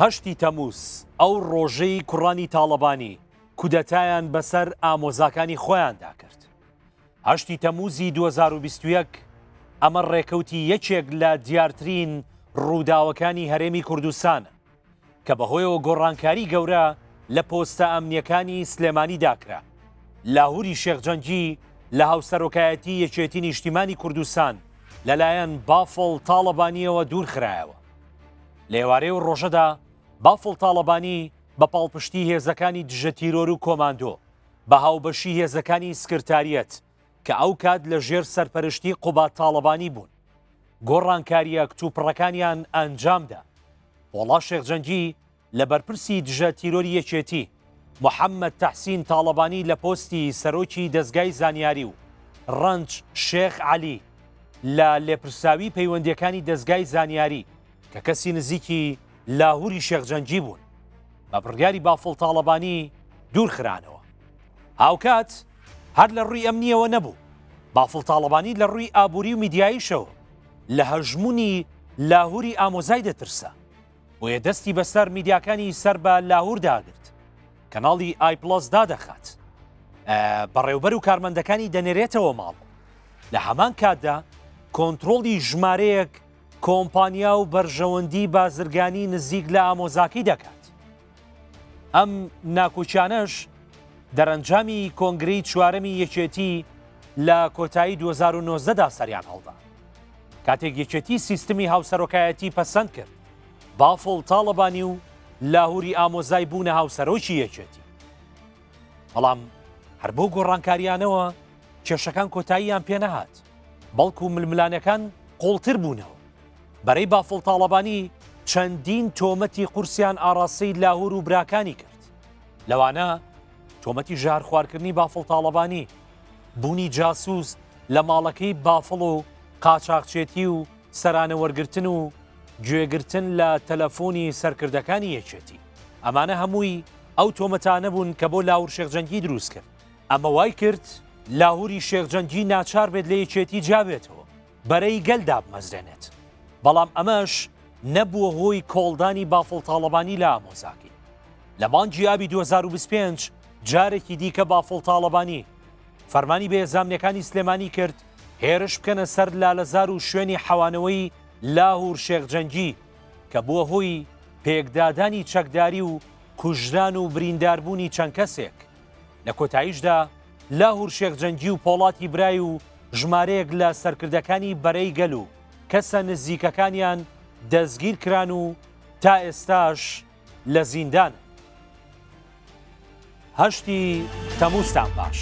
هەشتی تەمووز ئەو ڕۆژەی کوڕانی تاڵەبانی کودەتایان بەسەر ئامۆزاکانی خۆیاندا کرد. هەشتی تەمووزی 2021 ئەمە ڕێکەوتی یەکێک لە دیارترین ڕووداوەکانی هەرێمی کوردستانە کە بەهۆیەوە گۆڕانکاری گەورە لە پۆستە ئەمنیەکانی سلێمانی داکرا. لاهوری شێخجەنگی لە هاوسەرۆکایەتی یەکێتی نیشتیمانی کوردستان لەلایەن بافڵ تاڵەبانیەوە دوورخرایەوە. لێوارەی و ڕۆژەدا بافڵ تاڵەبانی بە پاڵپشتی هێزەکانی دژە تیرۆر و کۆماندۆ بە هاوبەشی هێزەکانی سکرتاریەت کە ئەو کات لە ژێر سەرپەرشتی قوبات تاڵەبانی بوون گۆڕانکاریە کتوپڕەکانیان ئەنجامدا. وەڵا شێخجەنگی لە بەرپرسی دژە تیرۆری یەکێتی محەممەد تەحسین تاڵەبانی لە پۆستی سەرۆکی دەستگای زانیاری و ڕەنج شێخ عەلی لە لێپرساوی پەیوەندیەکانی دەستگای زانیاری کە کەسی نزیکی لاهوری شێخجەنگی بوون بە بڕیاری بافڵ تاڵەبانی دوورخرانەوە. هاوکات هەر لە ڕووی ئەمنیەوە نەبوو، بافڵ تاڵەبانی لە ڕووی ئابووری و میدیاییشەوە لە هەژمونی لاهوری ئامۆزای دەترسە بۆیە دەستی بەسەر میدیاکانی سەر بە لاهور داگرت، کەناڵی ئای پلەس دادەخات، بەڕێوبەر و کارمەندەکانی دەنێرێتەوە ماڵ. لە هەمان کاتدا کۆنتڕۆڵی ژمارەیەک کۆمپانیا و بەرژەوەندی بازرگانی نزیک لە ئامۆزاکەی دەکات. ئەم ناکوچانەش دەرەنجامی کۆنگرەی چوارەمی یەکێتی لە کۆتایی 2019دا سەریان هەڵدا، کاتێک یەکێتی سیستمی هاوسەرۆکایەتی پەسەند کرد بافڵ تاڵەبانی و لاهوری ئامۆزای بوونە هاوسەرۆکی یەکێتی. بەڵام هەر بۆ گۆڕانکاریانەوە کێشەکان کۆتاییان پێنەهات، بەڵکو ململانەکان قوڵتر بوونەوە. بەرەی بافڵ تاڵەبانی چەندین تۆمەتی قورسیان ئاڕاستەی لاهور و براکانی کرد، لەوانە تۆمەتی ژار خواردکردنی بافڵ تاڵەبانی، بوونی جاسووس لە ماڵەکەی بافڵ و قاچاقچێتی و سەرانە وەرگرتن و گوێگرتن لە تەلەفۆنی سەرکردەکانی یەکێتی. ئەمانە هەمووی ئەو تۆمەتانە بوون کە بۆ لاهور شێخجەنگی دروست کرد. ئەمە وای کرد لاهوری شێخجەنگی ناچار بێت لە یەکێتی جابێتەوە، بەرەی گەلدا بمەزرێنێت. بەڵام ئەمەش نەبووە هۆی کۆڵدانی بافڵ تاڵەبانی لە ئامۆزاکی. لە مانگی ئابی 2025 جارێکی دیکە بافڵ تاڵەبانی فەرمانی بە هێزانەکانی سلێمانی کرد هێرش بکەنە سەر لالەزار و شوێنی حەوانەوەی لاهور شێخجەنگی کە بووە هۆی پێکدادانی چەکداری و کوژران و برینداربوونی چەند کەسێک. لە کۆتاییشدا لاهور شێخجەنگی و پۆڵاتی برای و ژمارەیەک لە سەرکردەکانی بەرەی گەل و کەسە نزیکەکانیان دەستگیر کران و تا ئێستاش لە زیندان. هەشتی تەمووزتان باش.